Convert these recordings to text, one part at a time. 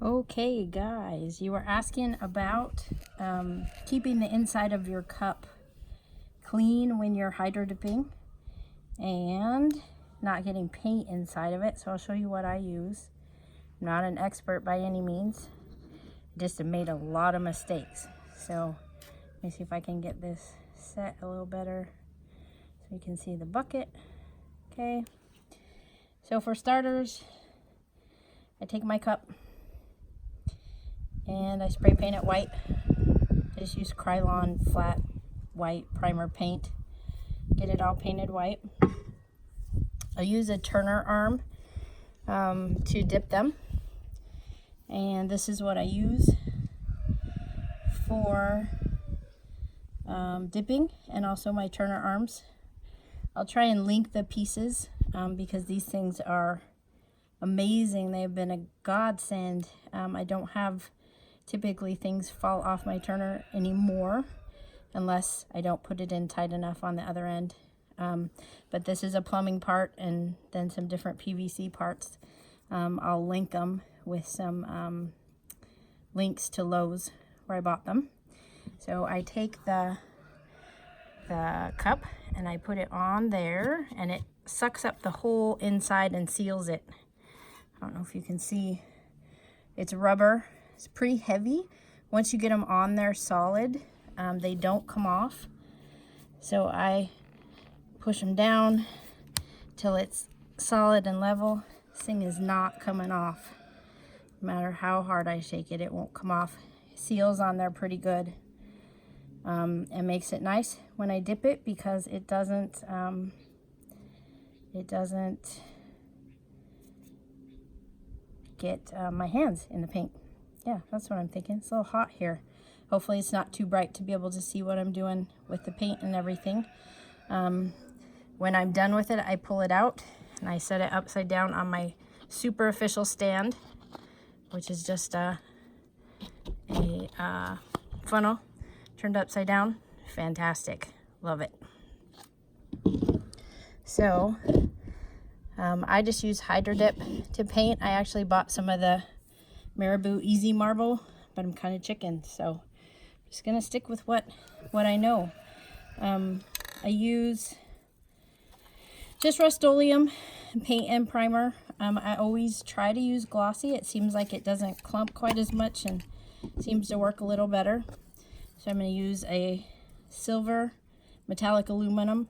Okay guys, you were asking about keeping the inside of your cup clean when you're hydro dipping and not getting paint inside of it. So I'll show you what I use. I'm not an expert by any means, just have made a lot of mistakes. So let me see if I can get this set a little better so you can see the bucket. Okay, so for starters, I take my cup and I spray paint it white. I just use Krylon flat white primer paint. Get it all painted white. I'll use a turner arm to dip them. And this is what I use for dipping, and also my turner arms. I'll try and link the pieces because these things are amazing. They've been a godsend. I don't have typically things fall off my turner anymore unless I don't put it in tight enough on the other end. But this is a plumbing part and then some different PVC parts. I'll link them with some links to Lowe's where I bought them. So I take the cup and I put it on there, and it sucks up the whole inside and seals it. I don't know if you can see, it's rubber. It's pretty heavy. Once you get them on there solid, they don't come off. So I push them down till it's solid and level. This thing is not coming off. No matter how hard I shake it, it won't come off. Seals on there pretty good. It makes it nice when I dip it because it doesn't get my hands in the paint. Yeah, that's what I'm thinking. It's a little hot here. Hopefully it's not too bright to be able to see what I'm doing with the paint and everything. When I'm done with it, I pull it out and I set it upside down on my super official stand, which is just a funnel turned upside down. Fantastic. Love it. So I just use Hydro Dip to paint. I actually bought some of the Marabou Easy Marble, but I'm kind of chicken, so I'm just gonna stick with what I know. I use just Rust-Oleum paint and primer. I always try to use glossy. It seems like it doesn't clump quite as much and seems to work a little better. So I'm going to use a silver metallic aluminum.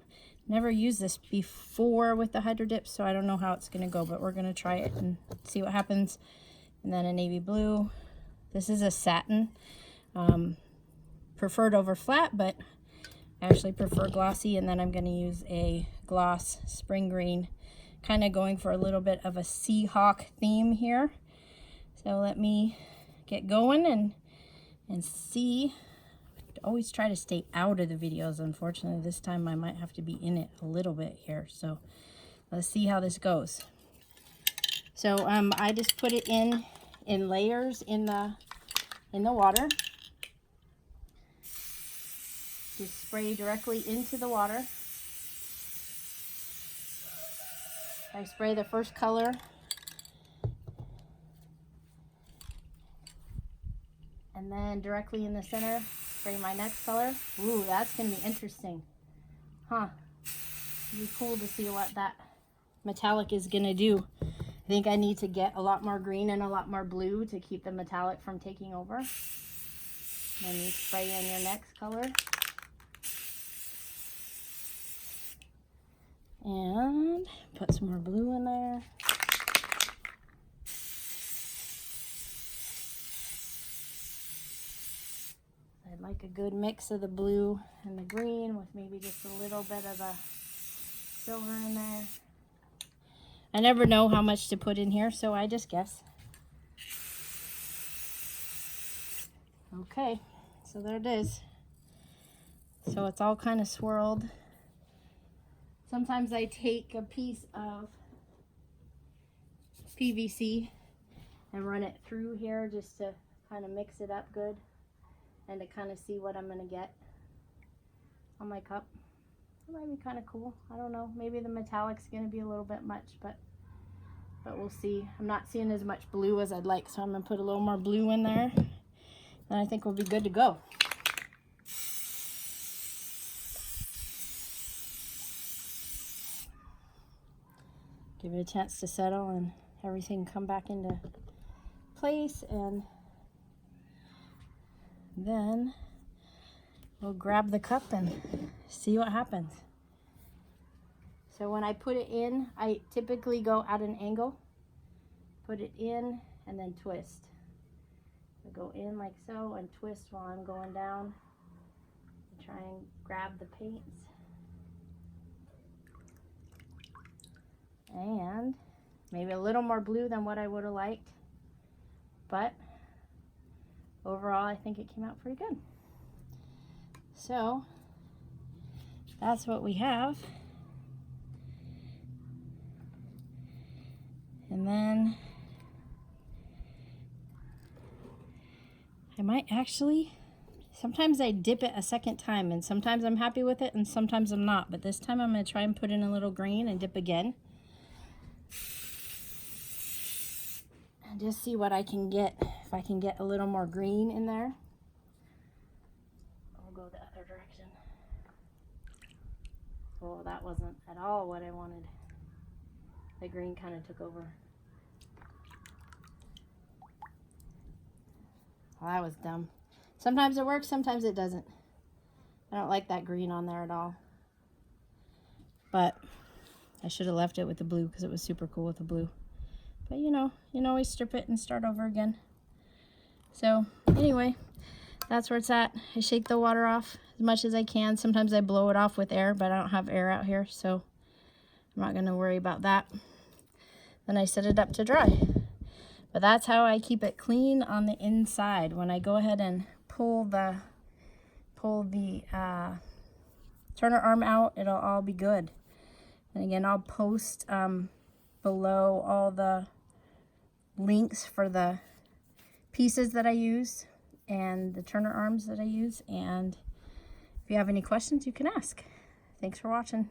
Never used this before with the Hydro Dip, so I don't know how it's going to go, but we're going to try it and see what happens. And then a navy blue. This is a satin, preferred over flat, but I actually prefer glossy. And then I'm going to use a gloss spring green, kind of going for a little bit of a Seahawk theme here. So let me get going and see. Always try to stay out of the videos. Unfortunately, this time I might have to be in it a little bit here. So let's see how this goes. So I just put it in layers in the water. Just spray directly into the water. I spray the first color. And then directly in the center, spray my next color. Ooh, that's going to be interesting. Huh. It'll be cool to see what that metallic is going to do. I think I need to get a lot more green and a lot more blue to keep the metallic from taking over. Then you spray in your next color. And put some more blue in there. I'd like a good mix of the blue and the green with maybe just a little bit of the silver in there. I never know how much to put in here, so I just guess. Okay, so there it is. So it's all kind of swirled. Sometimes I take a piece of PVC and run it through here just to kind of mix it up good and to kind of see what I'm going to get on my cup. It might be kind of cool. I don't know. Maybe the metallic's going to be a little bit much, but but we'll see. I'm not seeing as much blue as I'd like, so I'm gonna put a little more blue in there, and I think we'll be good to go. Give it a chance to settle and everything come back into place, and then we'll grab the cup and see what happens. So when I put it in, I typically go at an angle, put it in, and then twist. I go in like so and twist while I'm going down and try and grab the paints. And maybe a little more blue than what I would have liked, but overall I think it came out pretty good. So that's what we have. And then I might actually, sometimes I dip it a second time, and sometimes I'm happy with it and sometimes I'm not, but this time I'm going to try and put in a little green and dip again. And just see what I can get, if I can get a little more green in there. I'll go the other direction. Oh, that wasn't at all what I wanted. The green kind of took over. Well, that was dumb. Sometimes it works, sometimes it doesn't. I don't like that green on there at all. But I should have left it with the blue because it was super cool with the blue. But you know, you can always strip it and start over again. So anyway, that's where it's at. I shake the water off as much as I can. Sometimes I blow it off with air, but I don't have air out here, so I'm not gonna worry about that. Then I set it up to dry. But that's how I keep it clean on the inside. When I go ahead and pull the turner arm out, it'll all be good. And again, I'll post below all the links for the pieces that I use and the turner arms that I use. And if you have any questions, you can ask. Thanks for watching.